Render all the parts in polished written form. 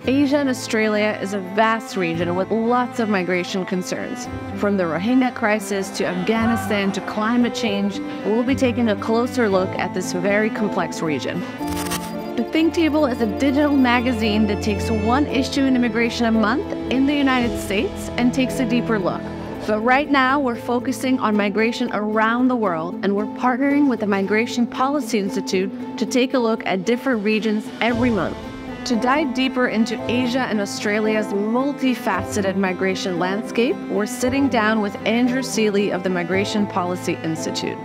Asia and Australia is a vast region with lots of migration concerns. From the Rohingya crisis to Afghanistan to climate change, we'll be taking a closer look at this very complex region. The Think Table is a digital magazine that takes one issue in immigration a month in the United States and takes a deeper look. But right now, we're focusing on migration around the world, and we're partnering with the Migration Policy Institute to take a look at different regions every month. To dive deeper into Asia and Australia's multifaceted migration landscape, we're sitting down with Andrew Seeley of the Migration Policy Institute.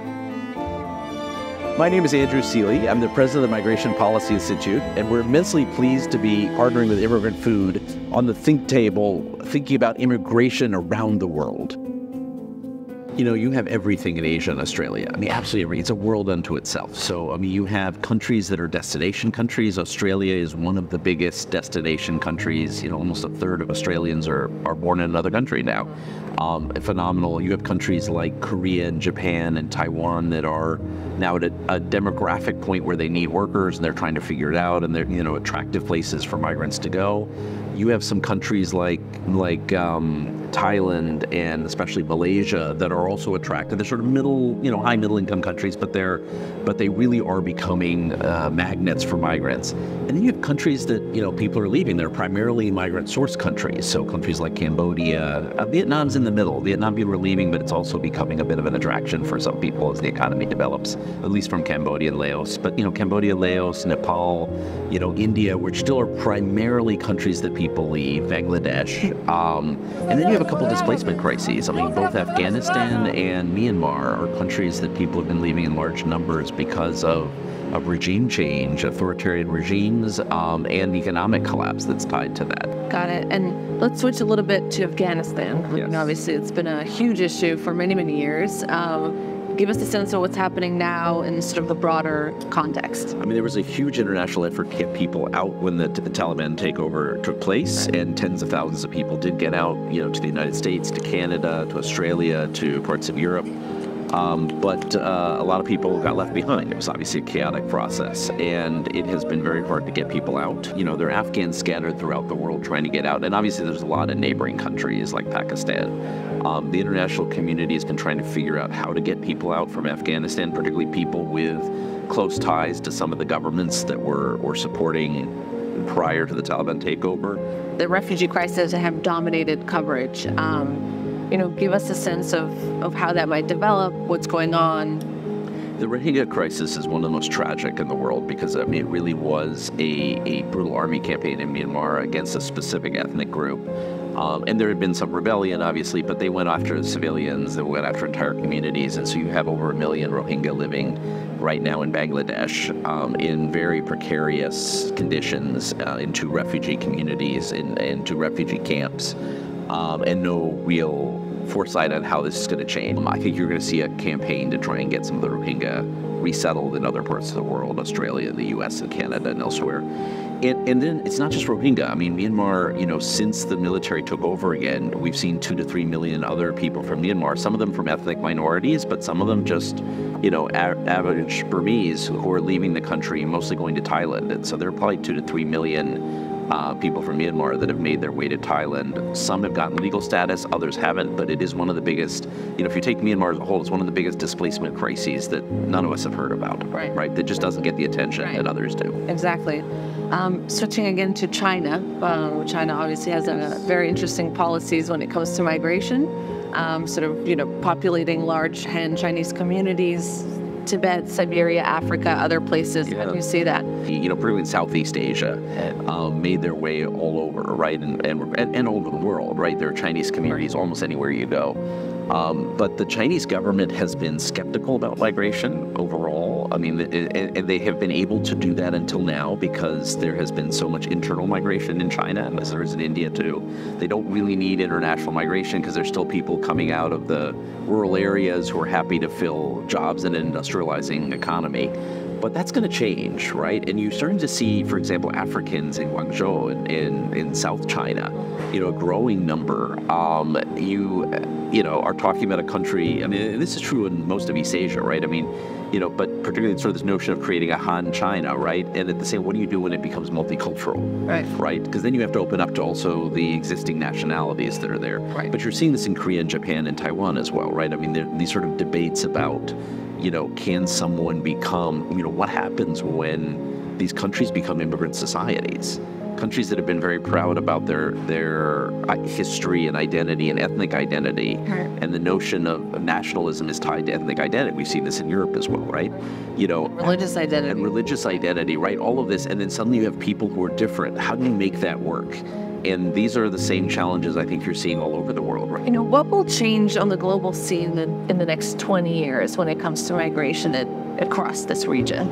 My name is Andrew Seeley. I'm the president of the Migration Policy Institute, and we're immensely pleased to be partnering with Immigrant Food on the Think Table, thinking about immigration around the world. You know, you have everything in Asia and Australia. I mean, absolutely everything. It's a world unto itself. So, I mean, you have countries that are destination countries. Australia is one of the biggest destination countries. You know, almost a third of Australians are born in another country now. Phenomenal. You have countries like Korea and Japan and Taiwan that are now at a demographic point where they need workers and they're trying to figure it out, and they're, you know, attractive places for migrants to go. You have some countries like Thailand and especially Malaysia that are also attractive. They're sort of high middle income countries, but they really are becoming magnets for migrants. And then you have countries that, you know, people are leaving. They're primarily migrant source countries. So countries like Cambodia, Vietnam's in the middle. Vietnam people are leaving, but it's also becoming a bit of an attraction for some people as the economy develops, at least from Cambodia and Laos. But, you know, Cambodia, Laos, Nepal, you know, India, which still are primarily countries that people leave, Bangladesh. And then you have a couple displacement crises. I mean, both Afghanistan and Myanmar are countries that people have been leaving in large numbers because of regime change, authoritarian regimes, and economic collapse that's tied to that. Got it. And let's switch a little bit to Afghanistan. Yes. You know, obviously, it's been a huge issue for many, many years. Give us a sense of what's happening now in sort of the broader context. I mean, there was a huge international effort to get people out when the Taliban takeover took place, and tens of thousands of people did get out, you know, to the United States, to Canada, to Australia, to parts of Europe. But a lot of people got left behind. It was obviously a chaotic process, and it has been very hard to get people out. You know, there are Afghans scattered throughout the world trying to get out, and obviously there's a lot of neighboring countries like Pakistan. The international community has been trying to figure out how to get people out from Afghanistan, particularly people with close ties to some of the governments that were supporting prior to the Taliban takeover. The refugee crisis have dominated coverage. You know, give us a sense of how that might develop, what's going on. The Rohingya crisis is one of the most tragic in the world because, I mean, it really was a brutal army campaign in Myanmar against a specific ethnic group. And there had been some rebellion, obviously, but they went after civilians, they went after entire communities, and so you have over 1 million Rohingya living right now in Bangladesh in very precarious conditions in 2 refugee communities, in 2 refugee camps, and no real foresight on how this is going to change. I think you're going to see a campaign to try and get some of the Rohingya resettled in other parts of the world, Australia, the US, and Canada, and elsewhere. And then it's not just Rohingya. I mean, Myanmar, you know, since the military took over again, we've seen 2 to 3 million other people from Myanmar, some of them from ethnic minorities, but some of them just, you know, average Burmese who are leaving the country, mostly going to Thailand. And so there are probably 2 to 3 million people from Myanmar that have made their way to Thailand. Some have gotten legal status, others haven't, but it is one of the biggest, you know, if you take Myanmar as a whole, it's one of the biggest displacement crises that none of us have heard about, right? That just doesn't get the attention that others do. Exactly. Switching again to China. China obviously has very interesting policies when it comes to migration, sort of, you know, populating large Han Chinese communities, Tibet, Siberia, Africa, other places. How do you see that? You know, particularly in Southeast Asia, made their way all over, right, and all over the world, right? There are Chinese communities almost anywhere you go. But the Chinese government has been skeptical about migration overall. I mean, and they have been able to do that until now because there has been so much internal migration in China, as there is in India too. They don't really need international migration because there's still people coming out of the rural areas who are happy to fill jobs in an industrializing economy. But that's going to change, right? And you're starting to see, for example, Africans in Guangzhou in South China, a growing number. You are talking about a country. I mean, this is true in most of East Asia, right? I mean, but particularly sort of this notion of creating a Han China, right? And at the same, what do you do when it becomes multicultural, right? Because then you have to open up to also the existing nationalities that are there. Right. But you're seeing this in Korea and Japan and Taiwan as well, right? I mean, there are these sort of debates about, can someone become, what happens when these countries become immigrant societies? Countries that have been very proud about their history and identity and ethnic identity, and the notion of nationalism is tied to ethnic identity. We see this in Europe as well, right? Religious identity. And religious identity, right? All of this, and then suddenly you have people who are different. How do you make that work? And these are the same challenges I think you're seeing all over the world, right? What will change on the global scene in the next 20 years when it comes to migration across this region?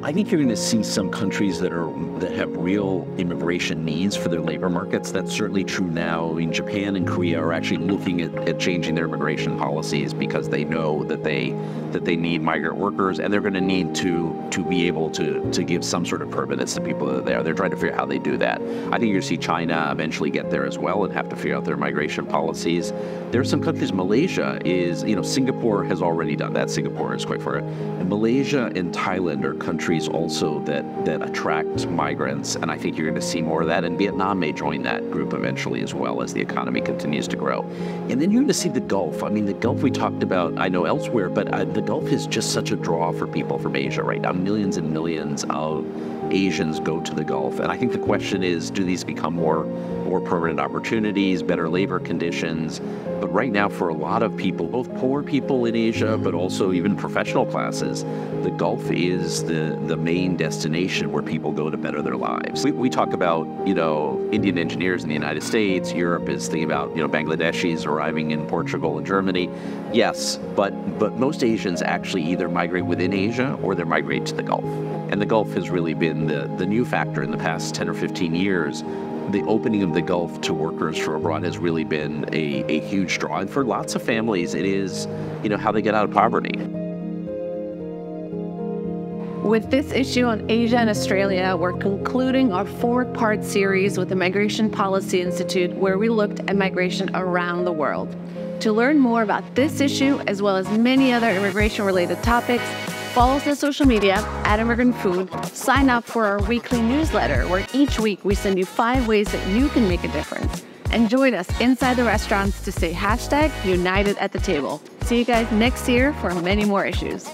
I think you're going to see some countries that have real immigration needs for their labor markets. That's certainly true now. I mean, Japan and Korea are actually looking at changing their immigration policies because they know that they need migrant workers, and they're going to need to be able to give some sort of permanence to people that are there. They're trying to figure out how they do that. I think you're going to see China eventually get there as well and have to figure out their migration policies. There are some countries, Malaysia is, Singapore has already done that. Singapore is quite far. And Malaysia and Thailand are countries also that attract migrants, and I think you're going to see more of that, and Vietnam may join that group eventually as well as the economy continues to grow. And then you're going to see the Gulf. I mean, the Gulf we talked about, I know elsewhere, but the Gulf is just such a draw for people from Asia right now. Millions and millions of Asians go to the Gulf, and I think the question is, do these become more permanent opportunities, better labor conditions? But right now, for a lot of people, both poor people in Asia, but also even professional classes, the Gulf is the main destination where people go to better their lives. We talk about, Indian engineers in the United States. Europe is thinking about, Bangladeshis arriving in Portugal and Germany. Yes, but most Asians actually either migrate within Asia or they migrate to the Gulf. And the Gulf has really been the new factor in the past 10 or 15 years. The opening of the Gulf to workers from abroad has really been a huge draw. And for lots of families, it is, how they get out of poverty. With this issue on Asia and Australia, we're concluding our 4-part series with the Migration Policy Institute, where we looked at migration around the world. To learn more about this issue, as well as many other immigration-related topics, follow us on social media @ImmigrantFood. Sign up for our weekly newsletter, where each week we send you 5 ways that you can make a difference. And join us inside the restaurants to say #United at the table. See you guys next year for many more issues.